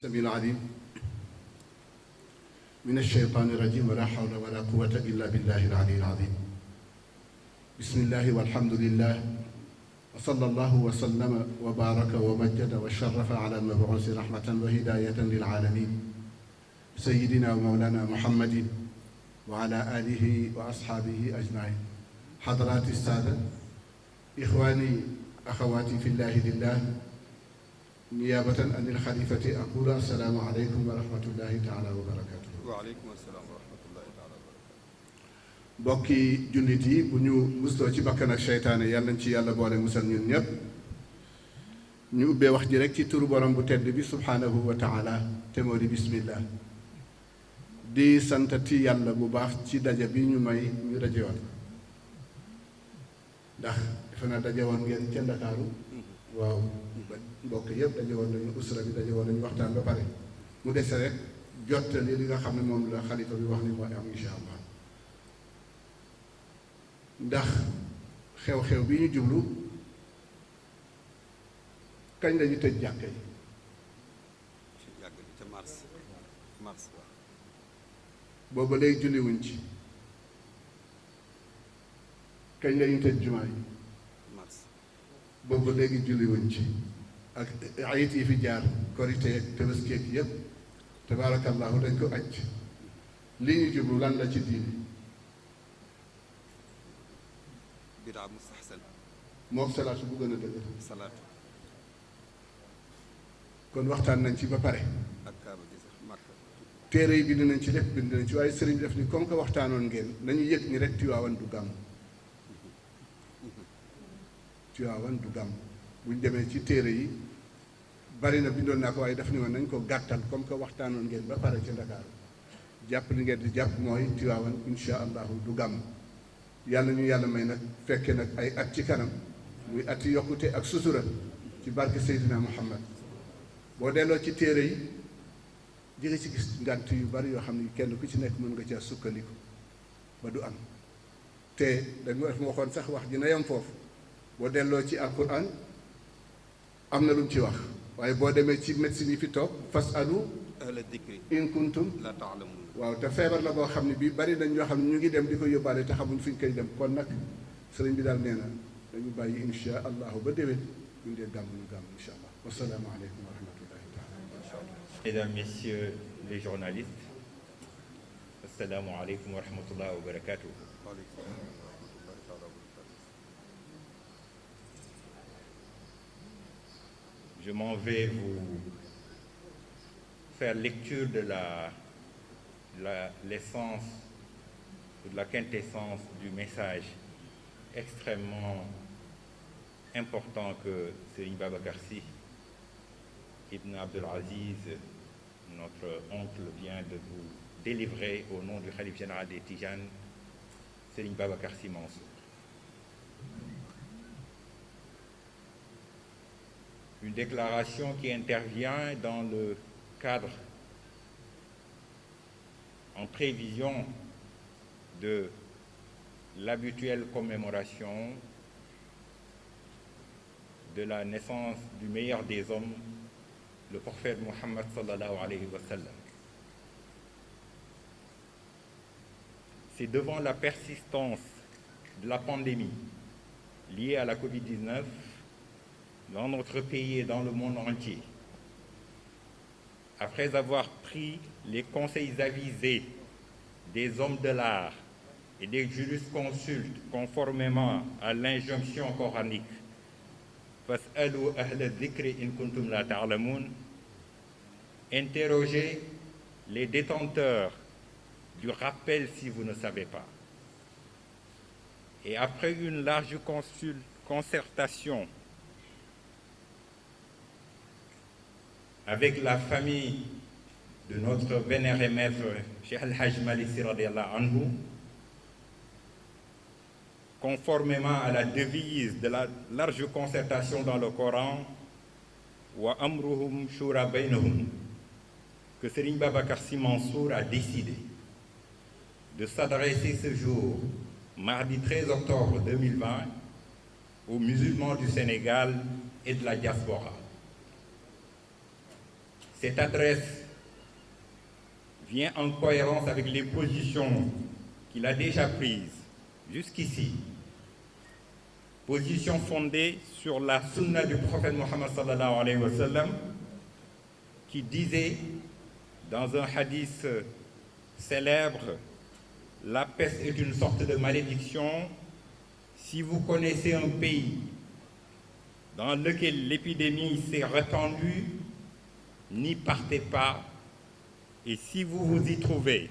السميع العليم من الشيطان الرجيم ولا حول ولا قوة إلا بالله العلي العظيم. بسم الله والحمد لله وصلى الله وسلم وبارك ومجد وشرف على المبعوث رحمة وهداية للعالمين سيدنا ومولانا محمد وعلى آله وأصحابه أجمعين. حضرات السادة، إخواني أخواتي في الله لله، نيابة عن الخليفة أقول السلام عليكم ورحمة الله تعالى وبركاته. وعليكم السلام ورحمة الله تعالى وبركاته. bokki jullit yi, bu ñu musloo ci bakkan ak seytaane yàlla nañ ci yàlla boole musal ñun ñëpp. ñu ubbee wax ji rek ci turu borom bu tedd bi subhaanahu wa taala te moo di bismillah. di santati yàlla bu baax ci daje bi ñu may ñu daje woon, ndax defe naa daje woon ngeen ca Ndakaaru. waaw mbokk yëpp daje woon nañu, usra bi daje woon nañu waxtaan ba pare, mu dese rek jottali li nga xam ne moom la xalifa bi wax ni mooy am incha allah. ndax xew-xew bi ñu jublu kañ lañu tëj jàkka yi? ci yàgg bi ca mars booba léegi julliwuñ ci. kañ lañu tëj jumaa yi? mars booba léegi julliwuñ ci. ak ayit yi fi jaar korite ak tabaski ak yépp tabaarakallahu dañ ko aj. li ñu jublu lan la ci diine? bidaa mustahsan mook salaatu bu gën a dëgër. salaatu kon waxtaan nañ ci ba pare. ak kaaba gi sax Makka. téere yi bind nañ ci lépp bind nañ ci, waaye sëriñ bi def ni comme que waxtaanoon ngeen nañu yëg ni rek Tiwaawan du gàmm. Tiwaawan du gàmm. buñ demee ci téere yi bari na bindoon naa ko, waaye daf ni woon nañ ko gàttal comme que waxtaanoon ngeen ba pare ci Ndakaaru. jàpp li ngeen di jàpp mooy Tiwaawan insha allahu du gàmm. yàlla ñu yàlla may nag fekke nag ay at ci kanam, muy ati yokkute ak sutura ci barke Seydina Muhammad. boo delloo ci téere yi di nga ci gis ngànt yu bari yoo xam ne kenn ku ci nekk mën nga caa sukkandiku ba du am. te dañu def ma waxoon sax wax ji na yem foofu. boo delloo ci alquran am na lu mu ci wax, waaye boo demee ci médecine yi fi toog fasalu ahla dikri in kuntum la taalamun. waaw te feebar la boo xam ne bii bari nañ ñoo xam ne ñu ngi dem di ko yóbbaale te xamuñ fi ñu koy dem. kon nag sëriñ bi daal nee na dañu bàyyi insha allahu ba déwén ñu dee gàmm ñu gàmm insha allah. wasalaamu aleykum wa rahmatullahi taala. Mesdames, Messieurs les journalistes, assalamu alaikum wa rahmatullahi wa barakatuh. waaleykum salaam wa rahmatullahi taala wa barakatuh. Je m'en vais vous faire lecture de l'essence ou de la quintessence du message extrêmement important que Serigne Babacar Sy Ibn Abdul Aziz, notre oncle, vient de vous délivrer au nom du Khalife général des Tijanes, Serigne Babacar Sy Mansour. Une déclaration qui intervient dans le cadre, en prévision de l'habituelle commémoration de la naissance du meilleur des hommes, le prophète Mohammed sallallahu alayhi wa sallam. C'est devant la persistance de la pandémie liée à la Covid-19 dans notre pays et dans le monde entier, après avoir pris les conseils avisés des hommes de l'art et des jurisconsultes conformément à l'injonction coranique Fas'alu ahla dhikri in kuntum la ta'lamun, interrogez les détenteurs du rappel si vous ne savez pas. Et après une large concertation avec la famille de notre vénéré maître Cheikh Al-Hajj Malick Sy radiyallahu anhu, conformément à la devise de la large concertation dans le Coran, wa amruhum shura baynahum, que Serigne Babacar Sy Mansour a décidé de s'adresser ce jour, mardi 13 octobre 2020, aux musulmans du Sénégal et de la diaspora. Cette adresse vient en cohérence avec les positions qu'il a déjà prises jusqu'ici. Position fondée sur la sunna du prophète Mohammed sallallahu alayhi wa sallam, qui disait dans un hadith célèbre: la peste est une sorte de malédiction. Si vous connaissez un pays dans lequel l'épidémie s'est répandue, n'y partez pas, et si vous vous y trouvez,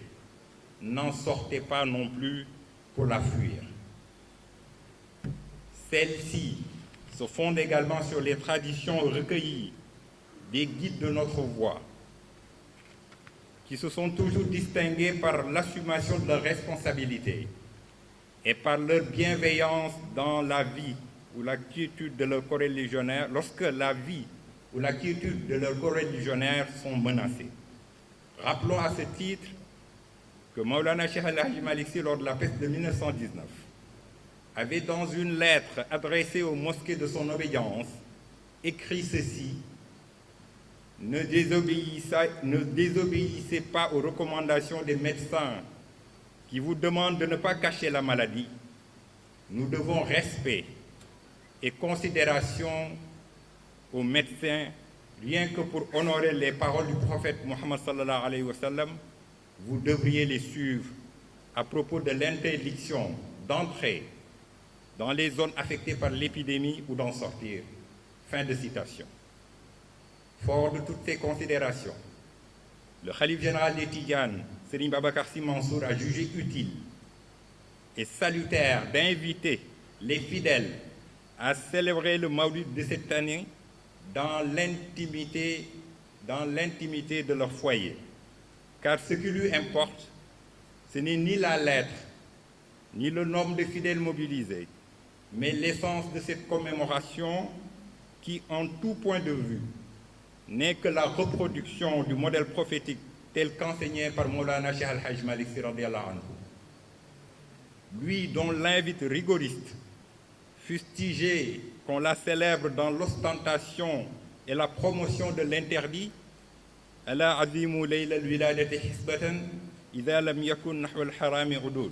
n'en sortez pas non plus pour la fuir. Celles-ci se fondent également sur les traditions recueillies des guides de notre voie, qui se sont toujours distingués par l'assumation de leurs responsabilités et par leur bienveillance dans la vie ou la quiétude de leurs coreligionnaires, lorsque la vie ou la quiétude de leurs coreligionnaires sont menacées. Rappelons à ce titre que Maulana Cheikh Al-Hajj Malick Sy, lors de la peste de 1919, avait dans une lettre adressée aux mosquées de son obédience écrit ceci: ne désobéissez pas aux recommandations des médecins qui vous demandent de ne pas cacher la maladie. Nous devons respect et considération aux médecins, rien que pour honorer les paroles du prophète Mohammed sallallahu alayhi wa sallam. Vous devriez les suivre à propos de l'interdiction d'entrer dans les zones affectées par l'épidémie ou d'en sortir. Fin de citation. Fort de toutes ces considérations, le khalife général des Tidjanes, Serigne Babacar Sy Mansour, a jugé utile et salutaire d'inviter les fidèles à célébrer le Mawlid de cette année dans l'intimité de leur foyer. Car ce qui lui importe, ce n'est ni la lettre, ni le nombre de fidèles mobilisés, mais l'essence de cette commémoration qui, en tout point de vue, n'est que la reproduction du modèle prophétique tel qu'enseigné par Maulana Cheikh Al-Hajj Malick Sy radiyallahu anhu. Lui dont l'invite rigoriste fustigé qu'on la célèbre dans l'ostentation et la promotion de l'interdit, ala azimu layla al-wiladati hisbatan idha lam yakun nahwa al-harami udud.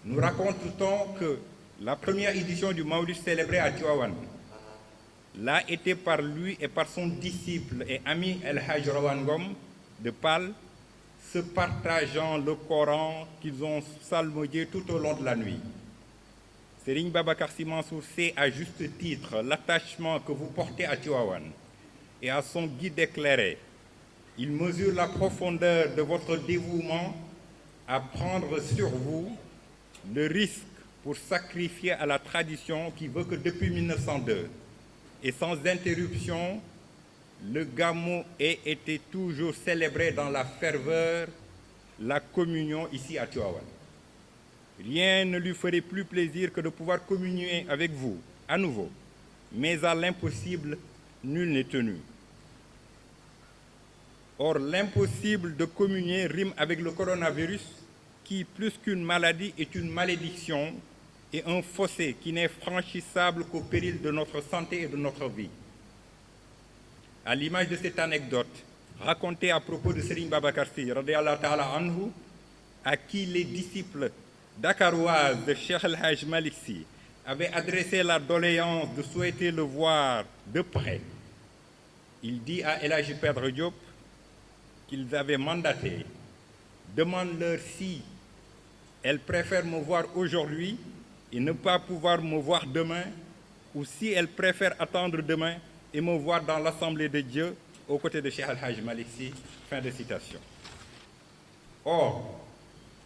Nous racontons que la première édition du Mawlid célébrée à Tivaouane l'a été par lui et par son disciple et ami El-Hajj Rawane Ngom de Pal, se partageant le Coran qu'ils ont psalmodié tout au long de la nuit. Serigne Babacar Sy Mansour sait à juste titre l'attachement que vous portez à Tivaouane et à son guide éclairé. Il mesure la profondeur de votre dévouement à prendre sur vous le risque pour sacrifier à la tradition qui veut que depuis 1902 et sans interruption, le Gamou ait été toujours célébré dans la ferveur, la communion ici à Tivaouane. Rien ne lui ferait plus plaisir que de pouvoir communier avec vous à nouveau, mais à l'impossible, nul n'est tenu. Or, l'impossible de communier rime avec le coronavirus qui, plus qu'une maladie, est une malédiction et un fossé qui n'est franchissable qu'au péril de notre santé et de notre vie. À l'image de cette anecdote racontée à propos de Serigne Babacar Sy radiyallahu ta'ala anhu, à qui les disciples dakaroises de Cheikh El-Hajj Malick Sy avaient adressé la doléance de souhaiter le voir de près. Il dit à El Hadji Pedre Diop qu'ils avaient mandaté: demande-leur si elles préfèrent me voir aujourd'hui et ne pas pouvoir me voir demain, ou si elles préfèrent attendre demain et me voir dans l'Assemblée de Dieu aux côtés de Cheikh El-Hajj Malick Sy. Fin de citation. Or,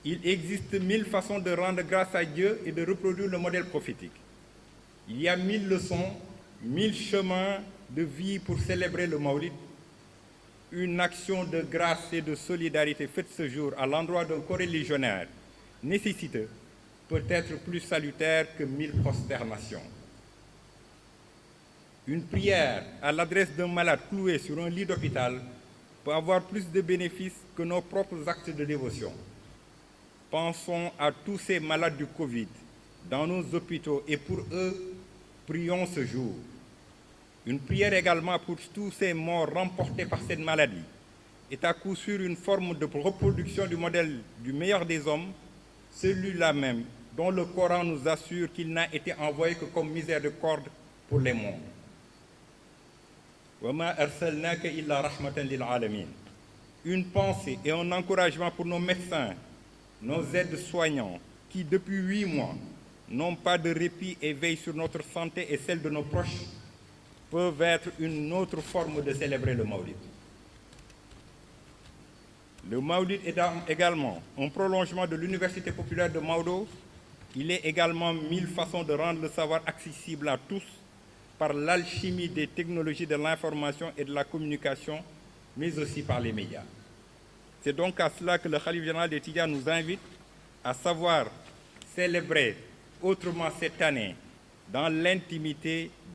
il existe 1000 façons de rendre grâce à Dieu et de reproduire le modèle prophétique. Il y a 1000 leçons, 1000 chemins de vie pour célébrer le Mawlid. Une action de grâce et de solidarité faite ce jour à l'endroit d'un coreligionnaire nécessiteux peut être plus salutaire que 1000 prosternations. Une prière à l'adresse d'un malade cloué sur un lit d'hôpital peut avoir plus de bénéfices que nos propres actes de dévotion. Pensons à tous ces malades du Covid dans nos hôpitaux et pour eux, prions ce jour. Une prière également pour tous ces morts remportés par cette maladie est à coup sûr une forme de reproduction du modèle du meilleur des hommes, celui-là même dont le Coran nous assure qu'il n'a été envoyé que comme miséricorde pour les mondes. Wa ma arsalnaka illa rahmatan lil alamin. Une pensée et un encouragement pour nos médecins, nos aides-soignants, qui depuis 8 mois n'ont pas de répit et veillent sur notre santé et celle de nos proches, peuvent être une autre forme de célébrer le Maulid. Le Maulid est également un prolongement de l'Université populaire de Maodo. Il est également 1000 façons de rendre le savoir accessible à tous par l'alchimie des technologies de l'information et de la communication, mais aussi par les médias. C'est donc à cela que le Khalife général des Tidjanes nous invite à savoir célébrer autrement cette année dans l'intimité